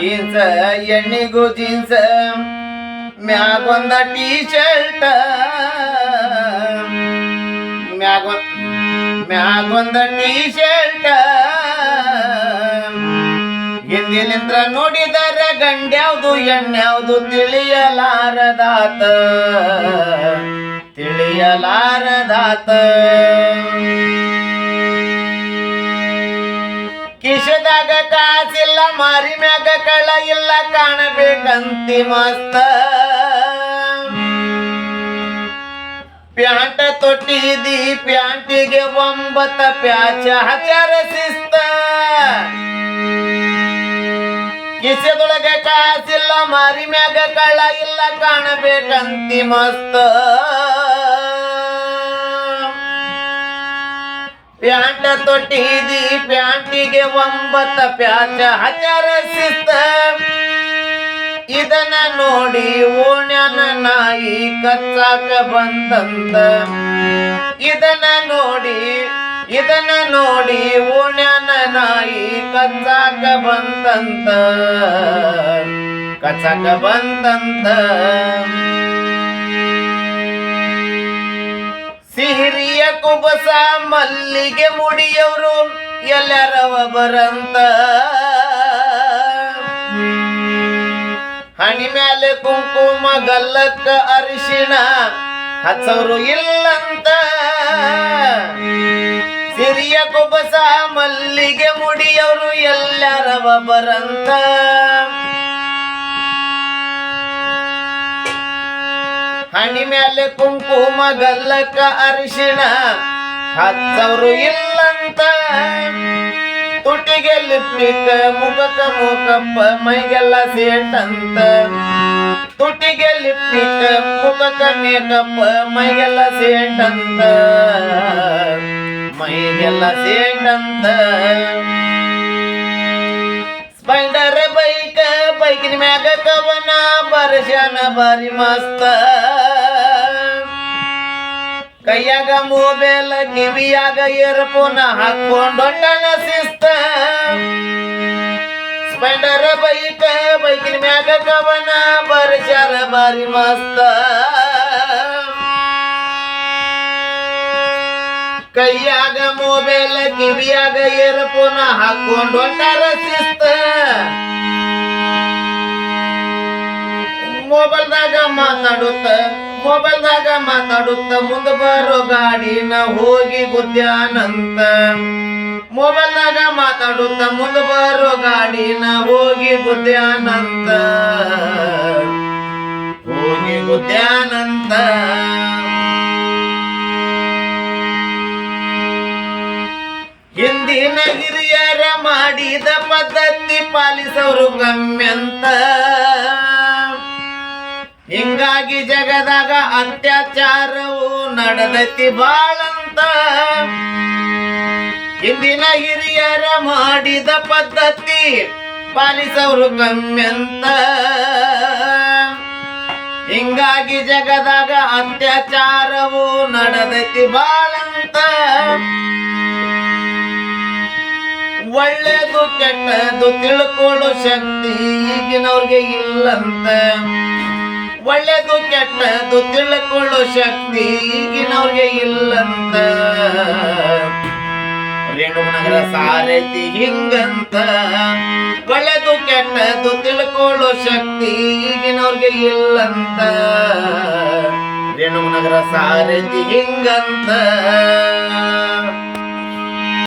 jeans ಎಣ್ಣಿಗೂ jeans ಮ್ಯಾಗೊಂದ T shirt ಮ್ಯಾಗೊಂದ ಟೀ ಶರ್ಟ್ ಹಿಂದಿನಿಂದ ನೋಡಿದರೆ ಗಂಡ್ಯಾವ್ದು ಎಣ್ಣ್ಯಾವ್ದು ತಿಳಿಯಲಾರದಾತ ಕಿಶದಾಗ ಕಾಸಿಲ್ಲ ಮಾರಿ ಮ್ಯಾಗ ಕಳ್ಳ ಇಲ್ಲ ಕಾಣಬೇಕಂತಿ ಮಸ್ತ ಪ್ಯಾಂಟ ತೊಟ್ಟಿದಿ ಪ್ಯಾಂಟಿಗೆ 9 ಪ್ಯಾಚ ಹಚಾರ ಶಿಸ್ತ ಕಿಸೆದೊಳಗೆ ಕಾಸಿಲ್ಲ ಮಾರಿ ಮ್ಯಾಗ ಕಳ್ಳ ಇಲ್ಲ ಕಾಣಬೇಕಂತಿ ಮಸ್ತ ಪ್ಯಾಂಟ ತೊಟ್ಟಿದಿ ಪ್ಯಾಂಟಿಗೆ 9 ಪ್ಯಾಚ ಹಚಾರ ಶಿಸ್ತ ಇದನ್ನ ನೋಡಿ ಓಣ್ಯಾನ ನಾಯಿ ಕಚ್ಚಾಕ ಬಂತಂತ ಇದನ್ನ ನೋಡಿ ಓಣ್ಯಾನ ನಾಯಿ ಕಚ್ಚಾಕ ಬಂತಂತ ಸಿಹಿರಿಯ ಕುಬಸ ಮಲ್ಲಿಗೆ ಮುಡಿಯವರು ಎಲ್ಲರವ ಬರಂತ ಹಣಿ ಮ್ಯಾಲೆ ಕುಂಕುಮ ಗಲ್ಲಕ್ಕ ಅರಿಶಿಣ ಹಚ್ಚವರು ಇಲ್ಲಂತ ಸಿರಿಯ ಕುಬಸ ಮಲ್ಲಿಗೆ ಮುಡಿಯವರು ಎಲ್ಲರವ ಬರಂತ ಹಣಿ ಮ್ಯಾಲೆ ಕುಂಕುಮ ಗಲ್ಲಕ್ಕ ಅರಿಶಿಣ ಹಚ್ಚವರು ಇಲ್ಲಂತ ತುಟಿಗೆ ಲಿಪ್ಟಿಕ್ ಮುಖಕ್ಕ ಮೂಕಪ್ಪ ಮೈಗೆಲ್ಲ ಸೇಟಂತ ತುಟಿಗೆ ಲಿಪ್ಟಿಕ್ ಮುಖಕ್ಕ ಮೇಕಪ್ಪ ಮೈಗೆಲ್ಲ ಸೇಟಂತ ಸ್ಪೈಡರ್ ಬೈಕಿನ ಮ್ಯಾಗ ಕವನ ಬರ್ಸ್ಯಾನ ಬಾರಿ ಮಸ್ತ ಕೈಯಾಗ ಮೊಬೈಲ್ ಕಿವಿಯಾಗ ಇಯರ್ಫೋನ್ ಹಾಕೊಂಡೊಂಡನ ಶಿಸ್ತ ಸ್ಪೈಡರ್ ಬೈಕಿನ ಮ್ಯಾಗ ಕವನ ಬರ್ಸ್ಯಾರ ಬಾರಿ ಮಸ್ತ ಕೈಯಾಗ ಮೊಬೈಲ್ ಕಿವಿಯಾಗ ಇಯರ್ಫೋನ್ ಹಾಕೊಂಡೊಂಡರ ಶಿಸ್ತ ಮೊಬೈಲ್ದಾಗ ಮಾತಾಡುತ್ತ ಮುಂದ ಬರೋ ಗಾಡಿನ ಹೋಗಿ ಗುದ್ಯಾನಂತ ಮೊಬೈಲ್ದಾಗ ಮಾತಾಡುತ್ತ ಮುಂದ ಬರೋ ಗಾಡಿನ ಹೋಗಿ ಗುದ್ಯಾನಂತ ಹಿಂದಿನ ಹಿರಿಯರ ಮಾಡಿದ ಪದ್ಧತಿ ಪಾಲಿಸೋರು ಗಮ್ಯಂತ ಹಿಂಗಾಗಿ ಜಗದಾಗ ಅತ್ಯಾಚಾರವು ನಡೆದೈತಿ ಬಾಳಂತ ಹಿಂದಿನ ಹಿರಿಯರ ಮಾಡಿದ ಪದ್ಧತಿ ಪಾಲಿಸೋರು ಗಮ್ಯಂತ ಹಿಂಗಾಗಿ ಜಗದಾಗ ಅತ್ಯಾಚಾರವು ನಡೆದೈತಿ ಬಾಳಂತ ಒಳ್ಳೆದು ಕೆಟ್ಟದು ತಿಳ್ಕೊಳ್ಳೋ ಶಕ್ತಿ ಈಗಿನವ್ರಿಗೆ ಇಲ್ಲಂತ ಒಳ್ಳೆದು ಕೆಟ್ಟದು ತಿಳ್ಕೊಳ್ಳೋ ಶಕ್ತಿ ಈಗಿನವ್ರಿಗೆ ಇಲ್ಲಂತ ರೇಣುನಗರ ಸಾರಥಿ ಹಿಂಗಂತ ಒಳ್ಳೆದು ಕೆಟ್ಟದು ತಿಳ್ಕೊಳ್ಳೋ ಶಕ್ತಿ ಈಗಿನವ್ರಿಗೆ ಇಲ್ಲಂತ ರೇಣುನಗರ ಸಾರಥಿ ಹಿಂಗಂತ